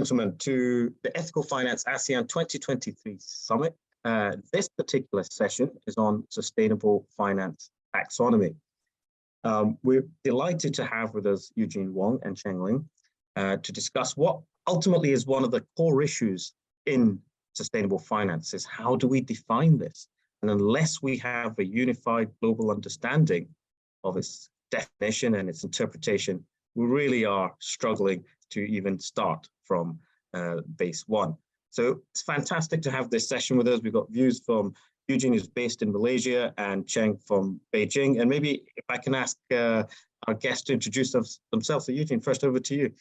gentlemen, to the Ethical Finance ASEAN 2023 Summit. This particular session is on Sustainable Finance Taxonomy. We're delighted to have with us Eugene Wong and Cheng to discuss what ultimately is one of the core issues in sustainable finance, is how do we define this? And unless we have a unified global understanding of its definition and its interpretation, we really are struggling to even start from base one. So it's fantastic to have this session with us. We've got views from Eugene, who's based in Malaysia, and Cheng from Beijing. And maybe if I can ask our guests to introduce themselves. So Eugene, first over to you.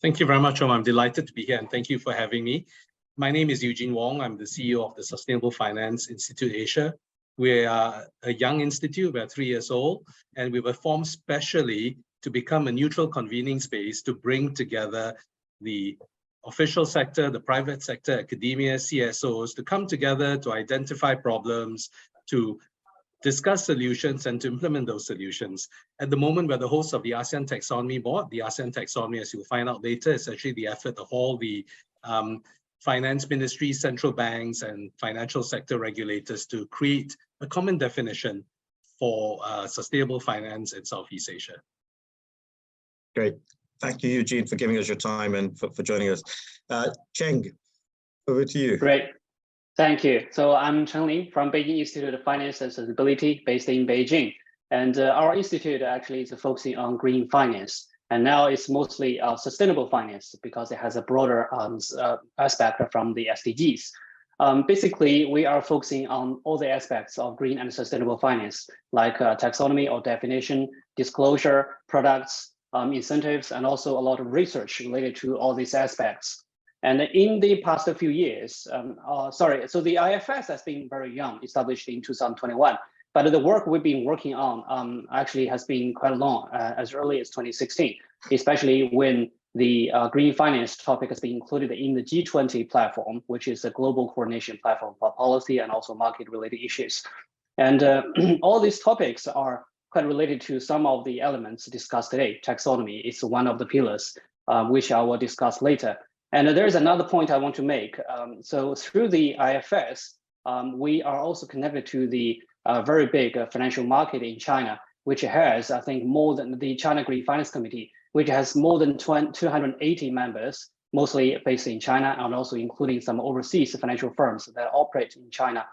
Thank you very much, Omar. I'm delighted to be here, and thank you for having me. My name is Eugene Wong. I'm the CEO of the Sustainable Finance Institute Asia. We are a young institute. We're 3 years old, and we were formed specially to become a neutral convening space to bring together the official sector, the private sector, academia, CSOs, to come together to identify problems, to discuss solutions, and to implement those solutions. At the moment, we're the host of the ASEAN Taxonomy Board. The ASEAN Taxonomy, as you'll find out later, is actually the effort of all the finance ministries, central banks, and financial sector regulators to create a common definition for sustainable finance in Southeast Asia. Great. Thank you, Eugene, for giving us your time and for joining us. Cheng, over to you. Great. Thank you. So I'm Cheng from Beijing Institute of Finance and Sustainability, based in Beijing. And our institute actually is focusing on green finance. And now it's mostly sustainable finance because it has a broader aspect from the SDGs. Basically, we are focusing on all the aspects of green and sustainable finance, like taxonomy or definition, disclosure, products, incentives, and also a lot of research related to all these aspects. And in the past few years, so the IFS has been very young, established in 2021, but the work we've been working on actually has been quite long, as early as 2016, especially when the green finance topic has been included in the G20 platform, which is a global coordination platform for policy and also market-related issues. And all these topics are quite related to some of the elements discussed today. Taxonomy is one of the pillars, which I will discuss later. And there's another point I want to make. So through the IFS, we are also connected to the very big financial market in China, which has, I think, more than the China Green Finance Committee, which has more than 280 members, mostly based in China, and also including some overseas financial firms that operate in China.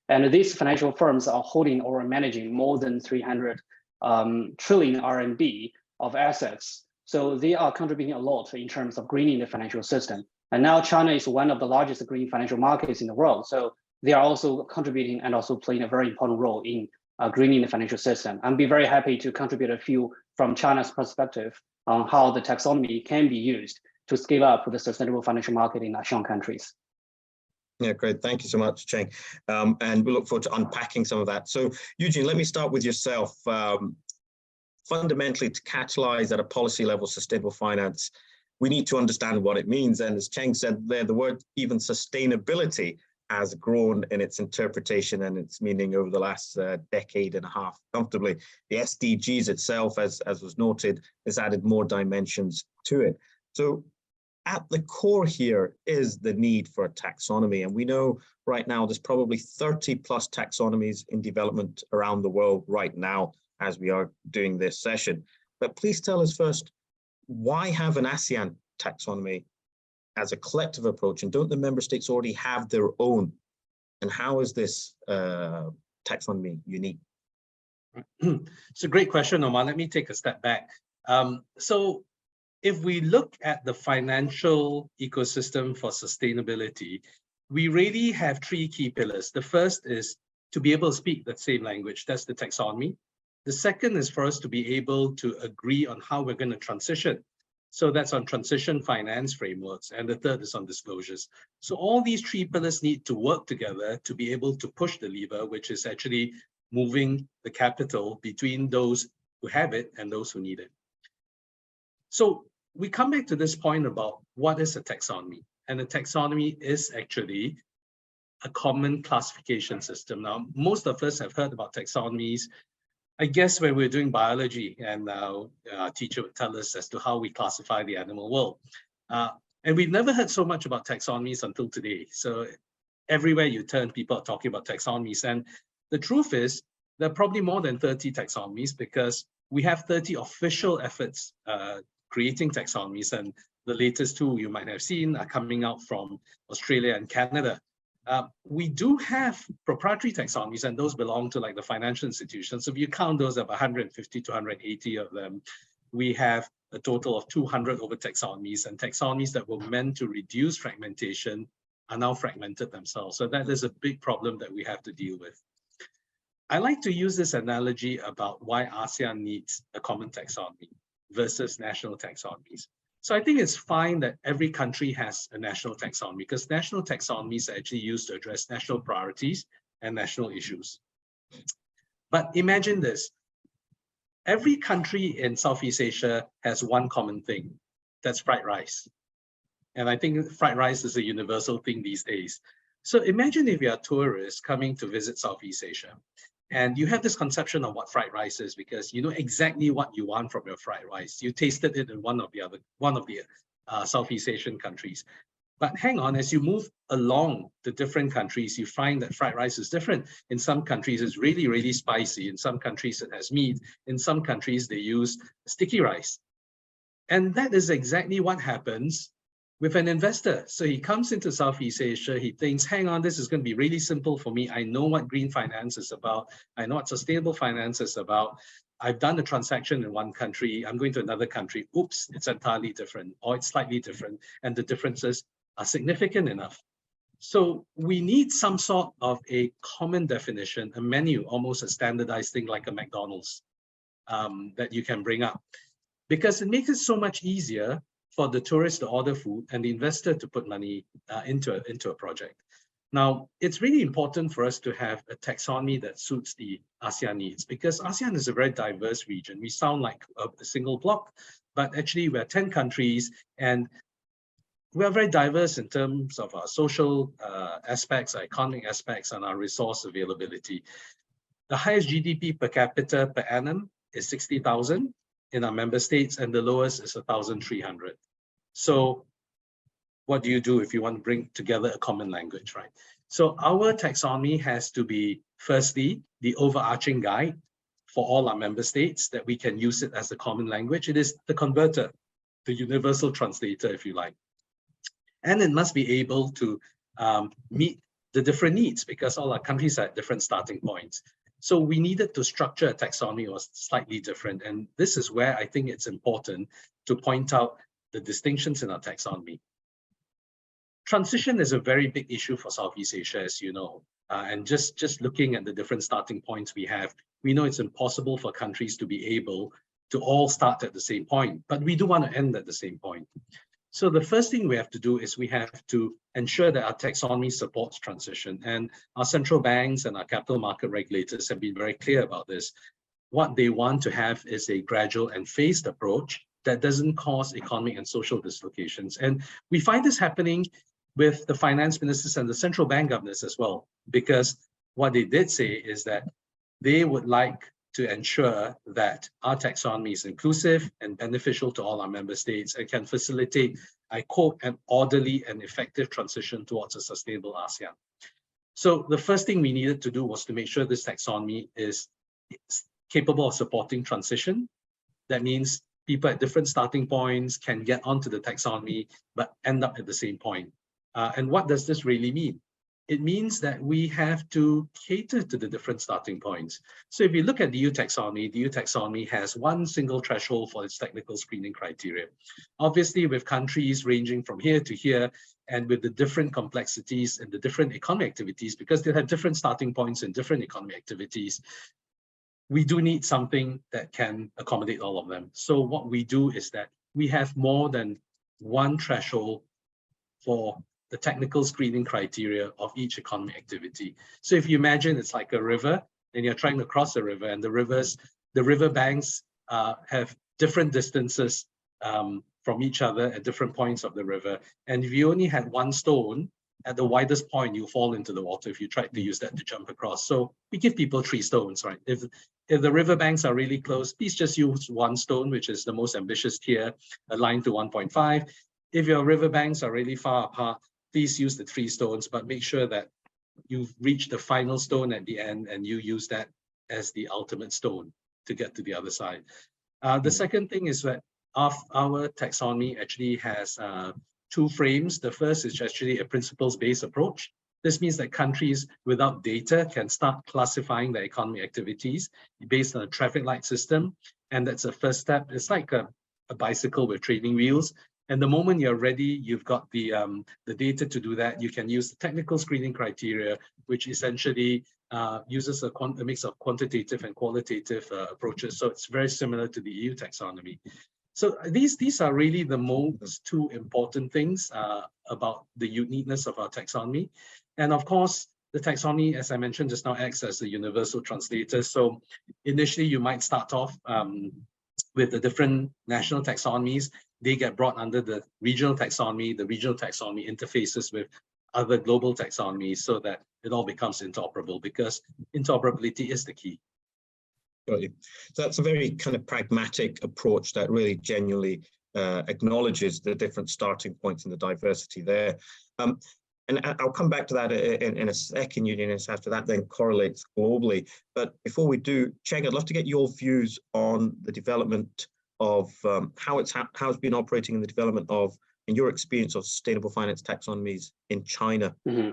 And these financial firms are holding or managing more than 300 trillion RMB of assets. So they are contributing a lot in terms of greening the financial system. And now China is one of the largest green financial markets in the world. So they are also contributing and also playing a very important role in greening the financial system. I'd be very happy to contribute a few from China's perspective on how the taxonomy can be used to scale up the sustainable financial market in ASEAN countries. Yeah, great. Thank you so much, Cheng. And we look forward to unpacking some of that. So, Eugene, let me start with yourself. Fundamentally, to catalyze at a policy level sustainable finance, we need to understand what it means. And as Cheng said there, the word even sustainability has grown in its interpretation and its meaning over the last decade and a half comfortably. The SDGs itself, as was noted, has added more dimensions to it. So at the core here is the need for a taxonomy. And we know right now there's probably 30 plus taxonomies in development around the world right now as we are doing this session. But please tell us first, why have an ASEAN taxonomy as a collective approach? And don't the member states already have their own? And how is this taxonomy unique? It's a great question, Omar. Let me take a step back. So if we look at the financial ecosystem for sustainability, we really have 3 key pillars. The first is to be able to speak the same language. That's the taxonomy. The second is for us to be able to agree on how we're going to transition. So that's on transition finance frameworks. And the third is on disclosures. So all these 3 pillars need to work together to be able to push the lever, which is actually moving the capital between those who have it and those who need it. So we come back to this point about what is a taxonomy. And a taxonomy is actually a common classification system. Now, most of us have heard about taxonomies. I guess when we're doing biology and our teacher would tell us as to how we classify the animal world. And we've never heard so much about taxonomies until today. So everywhere you turn, people are talking about taxonomies. And the truth is, there are probably more than 30 taxonomies because we have 30 official efforts creating taxonomies. And the latest two you might have seen are coming out from Australia and Canada. We do have proprietary taxonomies, and those belong to like the financial institutions. So if you count those, of 150 to 180 of them, we have a total of 200 over taxonomies, and taxonomies that were meant to reduce fragmentation are now fragmented themselves. So that is a big problem that we have to deal with. I like to use this analogy about why ASEAN needs a common taxonomy versus national taxonomies. So I think it's fine that every country has a national taxonomy because national taxonomies are actually used to address national priorities and national issues. But imagine this. Every country in Southeast Asia has one common thing. That's fried rice. And I think fried rice is a universal thing these days. So imagine if you're a tourist coming to visit Southeast Asia. And you have this conception of what fried rice is because you know exactly what you want from your fried rice. You tasted it in one of the Southeast Asian countries. But hang on, as you move along the different countries, you find that fried rice is different. In some countries, it's really, really spicy. In some countries, it has meat. In some countries, they use sticky rice. And that is exactly what happens with an investor. So he comes into Southeast Asia, he thinks, hang on, this is going to be really simple for me. I know what green finance is about. I know what sustainable finance is about. I've done a transaction in one country. I'm going to another country. Oops, it's entirely different, or it's slightly different. And the differences are significant enough. So we need some sort of a common definition, a menu, almost a standardized thing like a McDonald's that you can bring up. Because it makes it so much easier for the tourist to order food and the investor to put money into a project. Now, it's really important for us to have a taxonomy that suits the ASEAN needs because ASEAN is a very diverse region. We sound like a single block, but actually we're 10 countries and we are very diverse in terms of our social aspects, our economic aspects, and our resource availability. The highest GDP per capita per annum is 60,000 in our member states, and the lowest is 1,300. So what do you do if you want to bring together a common language, right? So our taxonomy has to be, firstly, the overarching guide for all our member states that we can use it as the common language. It is the converter, the universal translator, if you like. And it must be able to meet the different needs because all our countries are at different starting points. So we needed to structure a taxonomy that was slightly different. And this is where I think it's important to point out the distinctions in our taxonomy. Transition is a very big issue for Southeast Asia, as you know. And just looking at the different starting points we have, we know it's impossible for countries to be able to all start at the same point, but we do want to end at the same point. So the first thing we have to do is we have to ensure that our taxonomy supports transition. And our central banks and our capital market regulators have been very clear about this. What they want to have is a gradual and phased approach that doesn't cause economic and social dislocations. And we find this happening with the finance ministers and the central bank governors as well, because what they did say is that they would like to ensure that our taxonomy is inclusive and beneficial to all our member states and can facilitate, I quote, an orderly and effective transition towards a sustainable ASEAN. So the first thing we needed to do was to make sure this taxonomy is capable of supporting transition. That means people at different starting points can get onto the taxonomy, but end up at the same point. And what does this really mean? It means that we have to cater to the different starting points. So if you look at the EU taxonomy has one single threshold for its technical screening criteria. Obviously, with countries ranging from here to here, and with the different complexities and the different economic activities, because they have different starting points and different economic activities, we do need something that can accommodate all of them. So what we do is that we have more than one threshold for the technical screening criteria of each economic activity. So if you imagine it's like a river and you're trying to cross a river, and the river banks have different distances from each other at different points of the river. And if you only had one stone at the widest point, you fall into the water if you try to use that to jump across. So we give people 3 stones, right? If the river banks are really close, please just use 1 stone, which is the most ambitious tier, aligned to 1.5. If your riverbanks are really far apart, please use the 3 stones, but make sure that you've reached the final stone at the end and you use that as the ultimate stone to get to the other side. The second thing is that our taxonomy actually has 2 frames. The first is actually a principles-based approach. This means that countries without data can start classifying their economic activities based on a traffic light system. And that's the first step. It's like a bicycle with training wheels. And the moment you're ready, you've got the data to do that. You can use the technical screening criteria, which essentially uses a mix of quantitative and qualitative approaches. So it's very similar to the EU taxonomy. So these are really the most 2 important things about the uniqueness of our taxonomy. And of course, the taxonomy, as I mentioned just now, acts as a universal translator. So initially, you might start off with the different national taxonomies. They get brought under the regional taxonomy. The regional taxonomy interfaces with other global taxonomies so that it all becomes interoperable, because interoperability is the key. Got you. So that's a very kind of pragmatic approach that really genuinely acknowledges the different starting points and the diversity there. And I'll come back to that in a second, Eugene, after that then correlates globally. But before we do, Cheng, I'd love to get your views on the development of how it's been operating in the development of, in your experience, of sustainable finance taxonomies in China. Mm-hmm.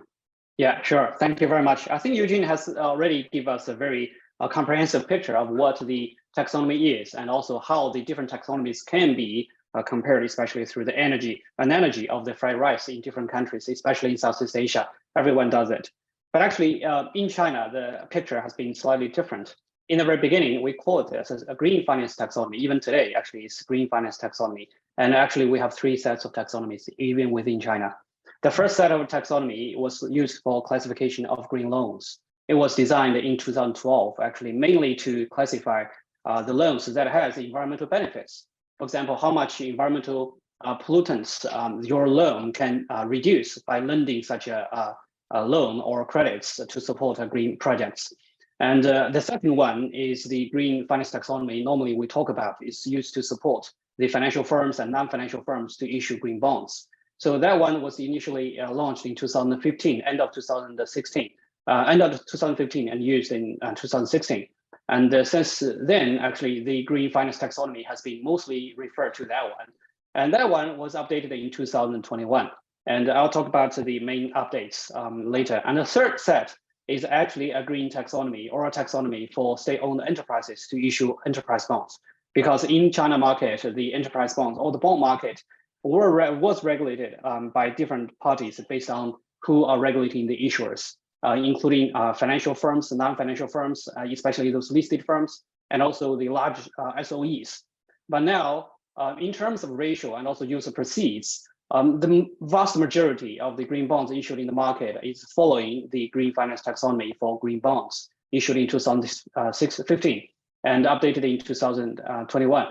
Yeah, sure. Thank you very much. I think Eugene has already given us a very comprehensive picture of what the taxonomy is, and also how the different taxonomies can be compared, especially through the analogy of the fried rice in different countries, especially in Southeast Asia. Everyone does it. But actually, in China, the picture has been slightly different. In the very beginning, we call it as a green finance taxonomy. Even today, actually, it's green finance taxonomy. And actually, we have 3 sets of taxonomies, even within China. The first set of taxonomy was used for classification of green loans. It was designed in 2012, actually, mainly to classify the loans that has environmental benefits. For example, how much environmental pollutants your loan can reduce by lending such a loan or credits to support green projects. And the second one is the green finance taxonomy. Normally we talk about is used to support the financial firms and non-financial firms to issue green bonds. So that one was initially launched in 2015, end of 2016, end of 2015, and used in 2016. And since then, actually, the green finance taxonomy has been mostly referred to that one. And that one was updated in 2021. And I'll talk about the main updates later. And the third set is actually a green taxonomy, or a taxonomy for state-owned enterprises to issue enterprise bonds. Because in China market, the enterprise bonds or the bond market was regulated by different parties based on who are regulating the issuers, including financial firms, non-financial firms, especially those listed firms, and also the large SOEs. But now, in terms of ratio and also use of proceeds, the vast majority of the green bonds issued in the market is following the green finance taxonomy for green bonds issued in 2015 and updated in 2021.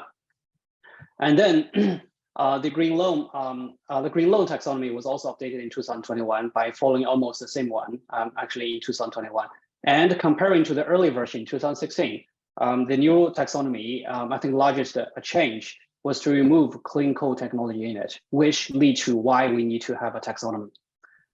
And then the green loan taxonomy was also updated in 2021 by following almost the same one, actually in 2021. And comparing to the early version, 2016, the new taxonomy, I think the largest change was to remove clean coal technology in it, which leads to why we need to have a taxonomy.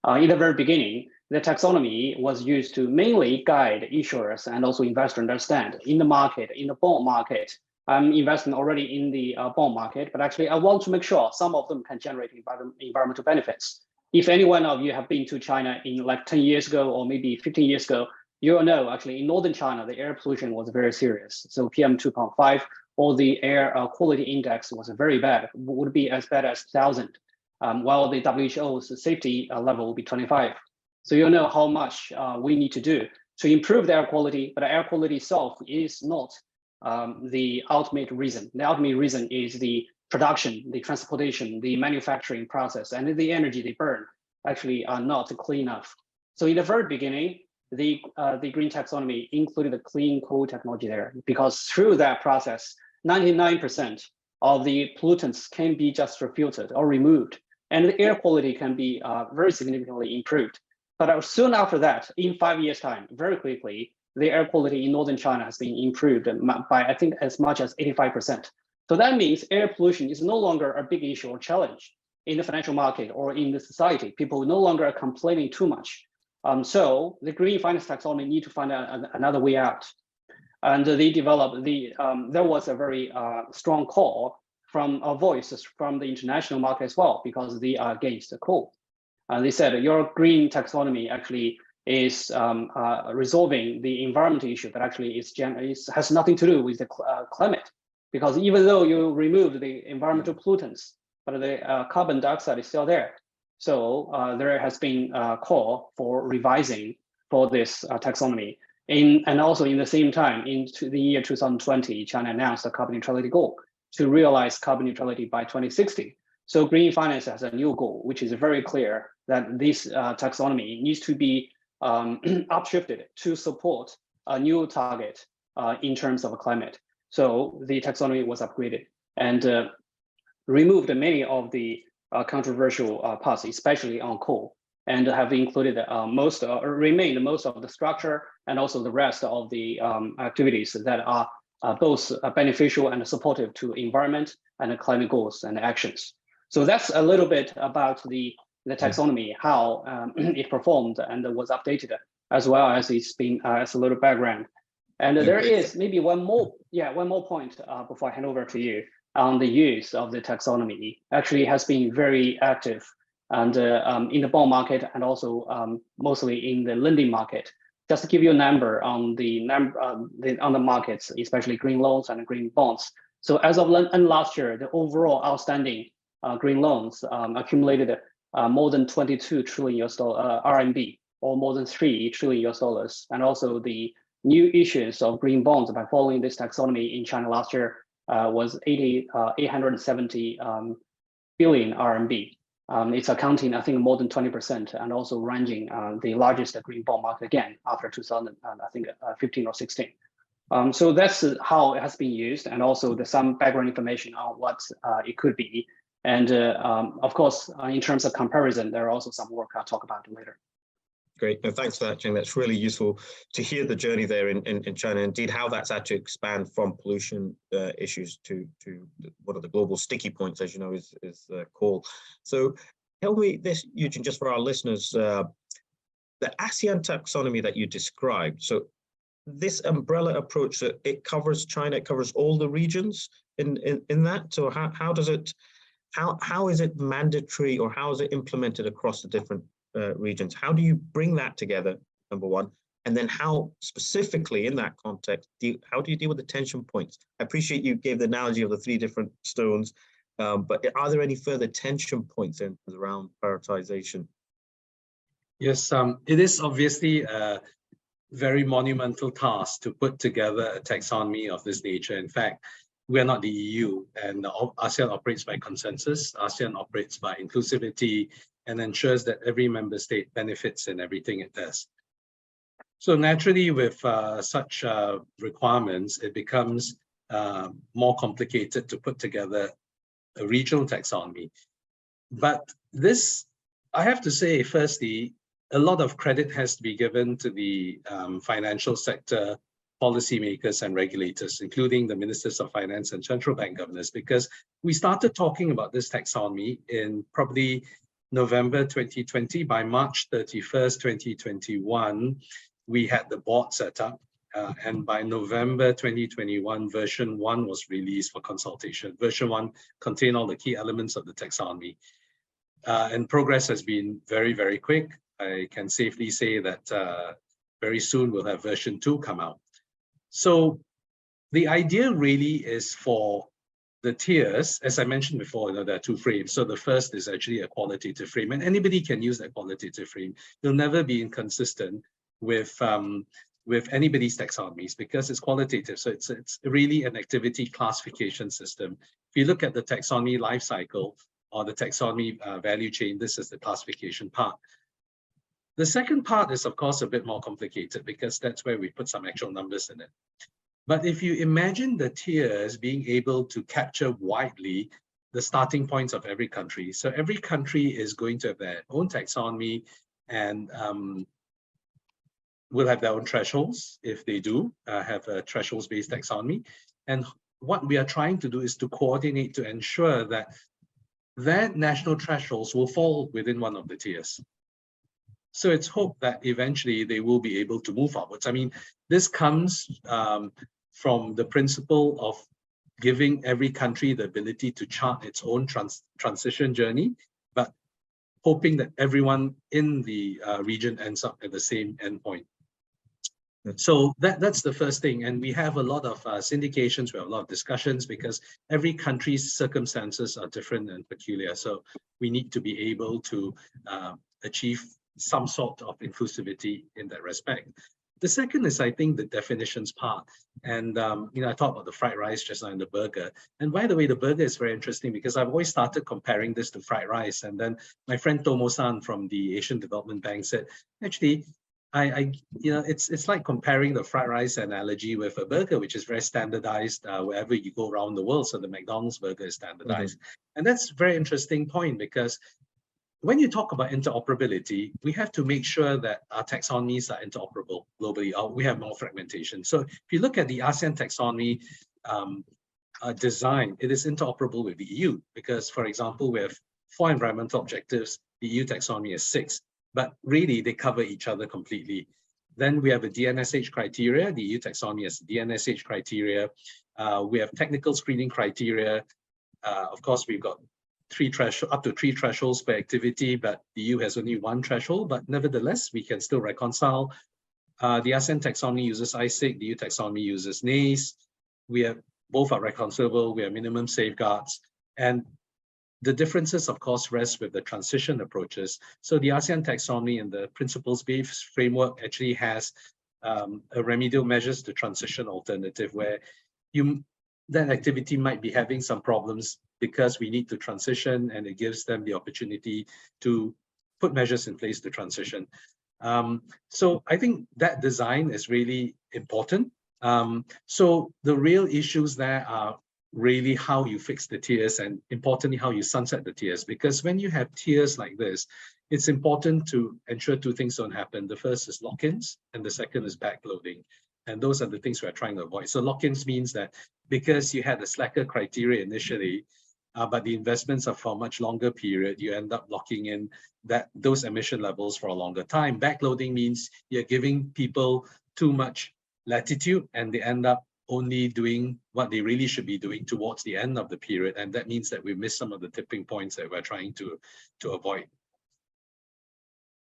In the very beginning, the taxonomy was used to mainly guide issuers and also investors understand in the market, in the bond market. I'm investing already in the bond market, but actually I want to make sure some of them can generate environmental benefits. If any one of you have been to China in like 10 years ago or maybe 15 years ago, you'll know actually in northern China, the air pollution was very serious. So PM 2.5 or the air quality index was very bad, would be as bad as 1,000, while the WHO's safety level will be 25. So you'll know how much we need to do to improve the air quality, but the air quality itself is not the ultimate reason. The ultimate reason is the production, the transportation, the manufacturing process, and the energy they burn actually are not clean enough. So in the very beginning, the green taxonomy included the clean coal technology there, because through that process, 99% of the pollutants can be just filtered or removed, and the air quality can be very significantly improved. But soon after that, in 5 years' time, very quickly, the air quality in northern China has been improved by, I think, as much as 85%. So that means air pollution is no longer a big issue or challenge. in the financial market or in the society. People no longer are complaining too much. So the green finance taxonomy need to find another way out. And they developed there was a very strong call from voices from the international market as well, because they are against the coal. They said your green taxonomy actually is resolving the environmental issue, but actually has nothing to do with the climate, because even though you remove the environmental pollutants, but the carbon dioxide is still there. So there has been a call for revising for this taxonomy. And also in the same time, into the year 2020, China announced a carbon neutrality goal to realize carbon neutrality by 2060. So green finance has a new goal, which is very clear that this taxonomy needs to be upshifted to support a new target in terms of climate. So the taxonomy was upgraded and removed many of the controversial parts, especially on coal, and have included remained most of the structure and also the rest of the activities that are both beneficial and supportive to environment and climate goals and actions. So that's a little bit about the taxonomy, how it performed and was updated, as well as it's been as a little background. And there is maybe one more point before I hand over to you on the use of the taxonomy. Actually has been very active and in the bond market and also mostly in the lending market. Just to give you a number on on the markets, especially green loans and green bonds. So as of last year, the overall outstanding green loans accumulated more than 22 trillion RMB, or more than $3 trillion. And also the new issuance of green bonds by following this taxonomy in China last year was 870 billion RMB. It's accounting, I think, more than 20%, and also ranging the largest green bond market again after 2015 or 16. So that's how it has been used, and also there's some background information on what it could be. And of course, in terms of comparison, there are also some work I'll talk about later. Great. No, thanks for that, Cheng. That's really useful to hear the journey there in China, indeed, how that's had to expand from pollution issues to one of the global sticky points, as you know, is coal. So tell me this, Eugene, just for our listeners, the ASEAN taxonomy that you described. So this umbrella approach, it covers China, it covers all the regions in that. So how is it mandatory, or how is it implemented across the different regions? How do you bring that together, number one? And then how specifically in that context, how do you deal with the tension points? I appreciate you gave the analogy of the 3 different stones, but are there any further tension points around prioritization? Yes, it is obviously a very monumental task to put together a taxonomy of this nature. In fact, we are not the EU, and ASEAN operates by consensus. ASEAN operates by inclusivity and ensures that every member state benefits in everything it does. So naturally, with such requirements, it becomes more complicated to put together a regional taxonomy. But this, I have to say, firstly, a lot of credit has to be given to the financial sector policymakers and regulators, including the ministers of finance and central bank governors, because we started talking about this taxonomy in probably November 2020. By March 31st, 2021, we had the board set up, and by November 2021, version 1 was released for consultation. Version 1 contained all the key elements of the taxonomy, and progress has been very, very quick. I can safely say that very soon we'll have version 2 come out. So the idea really is for the tiers, as I mentioned before, there are 2 frames. So the first is actually a qualitative frame, and anybody can use that qualitative frame. You'll never be inconsistent with anybody's taxonomies because it's qualitative. So it's really an activity classification system. If you look at the taxonomy life cycle or the taxonomy value chain, this is the classification part. The second part is, of course, a bit more complicated because that's where we put some actual numbers in it. But if you imagine the tiers being able to capture widely the starting points of every country, so every country is going to have their own taxonomy and will have their own thresholds if they do have a thresholds-based taxonomy. And what we are trying to do is to coordinate to ensure that their national thresholds will fall within one of the tiers. So it's hoped that eventually they will be able to move upwards. I mean, this comes from the principle of giving every country the ability to chart its own transition journey, but hoping that everyone in the region ends up at the same endpoint. So that's the first thing. And we have a lot of syndications, we have a lot of discussions because every country's circumstances are different and peculiar. So we need to be able to achieve some sort of inclusivity in that respect. The second is, I think, the definitions part. And, I talked about the fried rice just now and the burger. And by the way, the burger is very interesting because I've always started comparing this to fried rice. And then my friend Tomo-san from the Asian Development Bank said, actually, it's like comparing the fried rice analogy with a burger, which is very standardized wherever you go around the world. So the McDonald's burger is standardized. And that's a very interesting point because when you talk about interoperability, we have to make sure that our taxonomies are interoperable globally, or we have more fragmentation. So if you look at the ASEAN taxonomy design, it is interoperable with the EU because, for example, we have 4 environmental objectives, the EU taxonomy is 6, but really they cover each other completely. Then we have a DNSH criteria, the EU taxonomy has DNSH criteria. We have technical screening criteria. Of course, we've got up to 3 thresholds per activity, but the EU has only 1 threshold, but nevertheless, we can still reconcile. The ASEAN taxonomy uses ISIC, the EU taxonomy uses NACE. Both are reconcilable, we have minimum safeguards. And the differences, of course, rest with the transition approaches. So the ASEAN taxonomy and the principles-based framework actually has a remedial measures to transition alternative where that activity might be having some problems because we need to transition, and it gives them the opportunity to put measures in place to transition. So I think that design is really important. So the real issues there are really how you fix the tiers and importantly, how you sunset the tiers. Because when you have tiers like this, it's important to ensure 2 things don't happen. The first is lock-ins and the second is backloading. And those are the things we're trying to avoid. So lock-ins means that because you had a slacker criteria initially, but the investments are for a much longer period, you end up locking in those emission levels for a longer time. Backloading means you're giving people too much latitude and they end up only doing what they really should be doing towards the end of the period. And that means that we miss some of the tipping points that we're trying to avoid.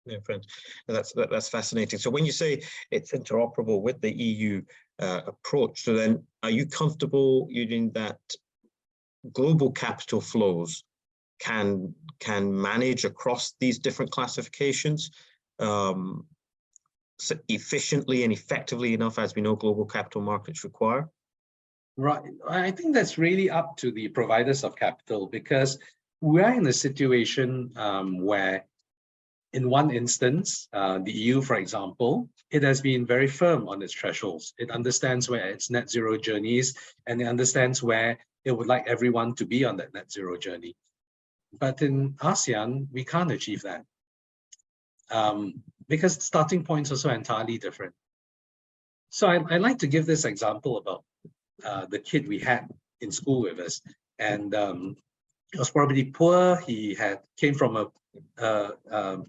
Yeah, friends, that's fascinating. So when you say it's interoperable with the EU approach, so then are you comfortable, Eugene, that global capital flows can manage across these different classifications so efficiently and effectively enough as we know global capital markets require? Right. I think that's really up to the providers of capital because we are in a situation where in one instance, the EU, for example, it has been very firm on its thresholds. It understands where its net zero journey is, and it understands where it would like everyone to be on that net zero journey. But in ASEAN, we can't achieve that because starting points are so entirely different. So I like to give this example about the kid we had in school with us, and he was probably poor. He came from a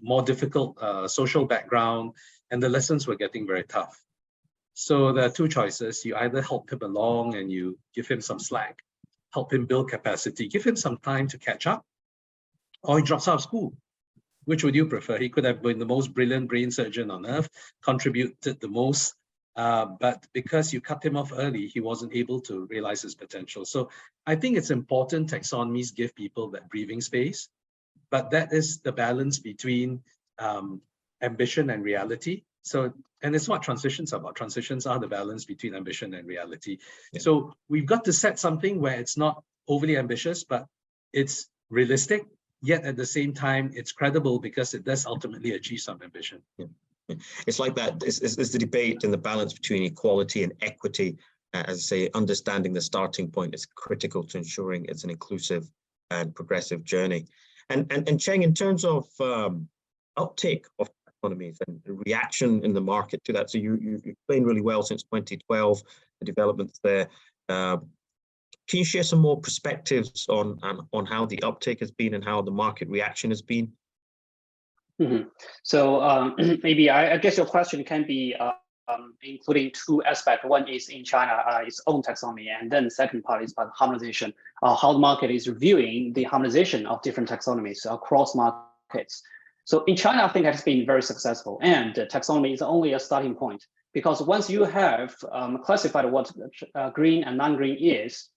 more difficult social background, and the lessons were getting very tough. So there are 2 choices. You either help him along and you give him some slack, help him build capacity, give him some time to catch up, or he drops out of school. Which would you prefer? He could have been the most brilliant brain surgeon on earth, contributed the most, but because you cut him off early, he wasn't able to realize his potential. So I think it's important taxonomies give people that breathing space, but that is the balance between ambition and reality. So, and it's what transitions are about. Transitions are the balance between ambition and reality. Yeah. So we've got to set something where it's not overly ambitious, but it's realistic, yet at the same time, it's credible because it does ultimately achieve some ambition. Yeah. It's like that. It's the debate and the balance between equality and equity. As I say, understanding the starting point is critical to ensuring it's an inclusive and progressive journey. And Cheng, in terms of uptake of taxonomies and reaction in the market to that, so you explained really well since 2012 the developments there. Can you share some more perspectives on how the uptake has been and how the market reaction has been? So maybe I guess your question can be including two aspects. One is in China, its own taxonomy, and then the second part is about harmonization, how the market is reviewing the harmonization of different taxonomies across markets. So in China, I think it has been very successful, and taxonomy is only a starting point, because once you have classified what green and non-green is,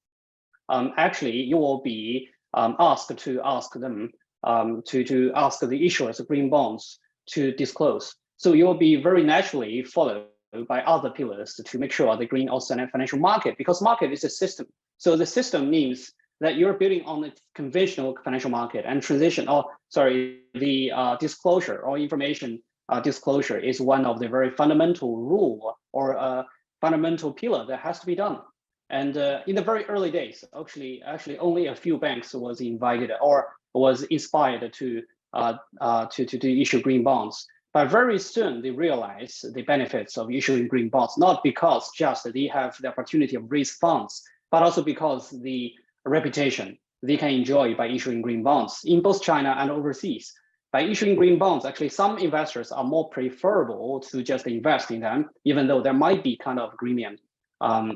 actually you will be asked to ask them to ask the issuers of green bonds to disclose. So you will be very naturally followed by other pillars to make sure the green also financial market, because market is a system. So the system means that you're building on a conventional financial market, and transition, or sorry, the disclosure or information disclosure is one of the very fundamental rule or fundamental pillar that has to be done. And in the very early days, actually only a few banks was invited or was inspired to issue green bonds. But very soon they realize the benefits of issuing green bonds, not because just they have the opportunity of raise funds, but also because the reputation they can enjoy by issuing green bonds in both China and overseas. By issuing green bonds, actually some investors are more preferable to just invest in them, even though there might be kind of premium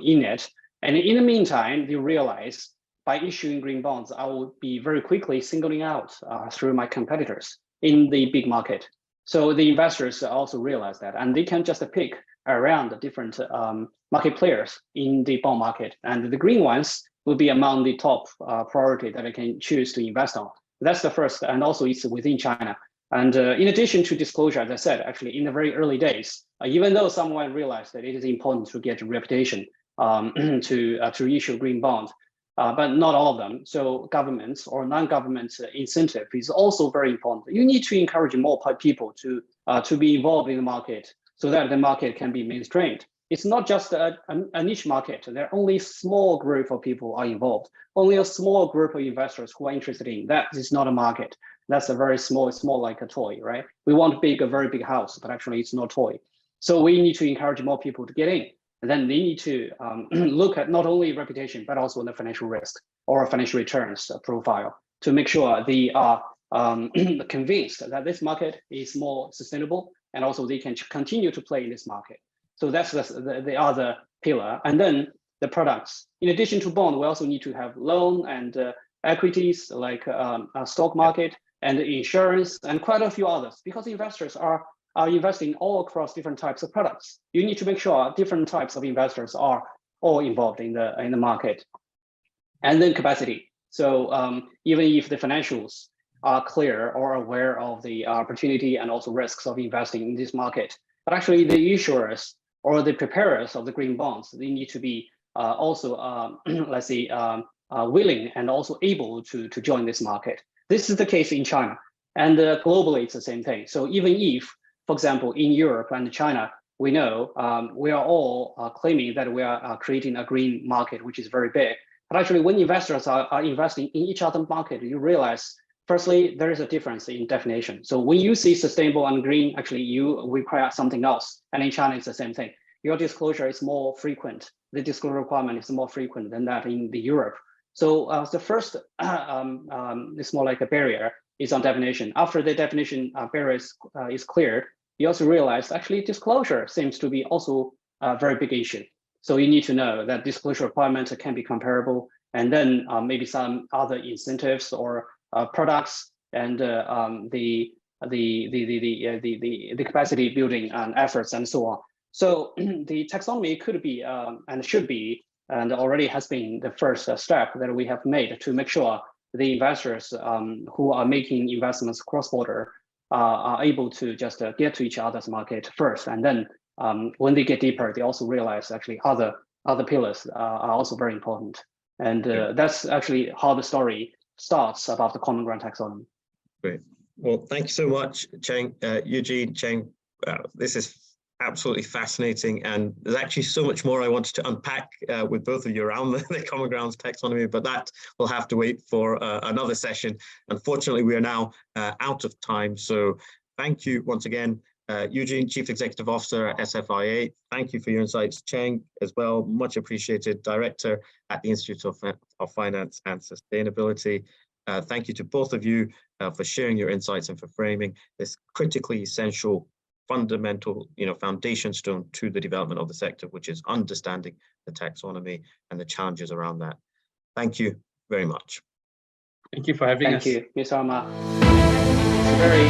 in it. And in the meantime, they realize by issuing green bonds, I will be very quickly singling out through my competitors in the big market. So the investors also realize that, and they can just pick around the different market players in the bond market, and the green ones will be among the top priority that I can choose to invest on. That's the first, and also it's within China. And in addition to disclosure, as I said, actually in the very early days, even though someone realized that it is important to get a reputation to issue green bonds, but not all of them. So governments or non-government incentive is also very important. You need to encourage more people to be involved in the market so that the market can be mainstreamed. It's not just a niche market. There are only a small group of people are involved. Only a small group of investors who are interested in that. Is not a market. That's a very small like a toy, right? We want a very big house, but actually it's not a toy. So we need to encourage more people to get in. And then they need to look at not only reputation, but also the financial risk or financial returns profile to make sure they are convinced that this market is more sustainable, and also they can continue to play in this market. So that's the other pillar. And then the products. In addition to bond, we also need to have loan and equities like a stock market and insurance and quite a few others, because investors are investing all across different types of products. You need to make sure different types of investors are all involved in the market. And then capacity. So even if the financials are clear or aware of the opportunity and also risks of investing in this market, but actually the issuers or the preparers of the green bonds, they need to be also, let's say, willing and also able to join this market. This is the case in China, and globally it's the same thing. So even if, for example, in Europe and China, we know we are all claiming that we are creating a green market, which is very big. But actually, when investors are investing in each other market, you realize, firstly, there is a difference in definition. So when you see sustainable and green, actually you require something else. And in China, it's the same thing. Your disclosure is more frequent. The disclosure requirement is more frequent than that in the Europe. So the first, it's more like a barrier, is on definition. After the definition barrier is cleared, you also realize actually disclosure seems to be also a very big issue. So you need to know that disclosure requirements can be comparable, and then maybe some other incentives or products and the capacity building efforts and so on. So the taxonomy could be and should be, and already has been the first step that we have made to make sure the investors who are making investments cross-border are able to just get to each other's market first, and then when they get deeper, they also realize actually other pillars are also very important, and that's actually how the story starts about the common ground taxonomy. Great. Well, thank you so much, Cheng, Eugene, Cheng. This is absolutely fascinating, and there's actually so much more I wanted to unpack with both of you around the common grounds taxonomy, but that will have to wait for another session. Unfortunately, we are now out of time, so thank you once again Eugene, Chief Executive Officer at SFIA, thank you for your insights. Cheng as well, much appreciated, Director at the Institute of Finance and Sustainability. Thank you to both of you for sharing your insights and for framing this critically essential, fundamental, foundation stone to the development of the sector, which is understanding the taxonomy and the challenges around that. Thank you very much. Thank you for having us. Thank you, Ms. Omar. It's very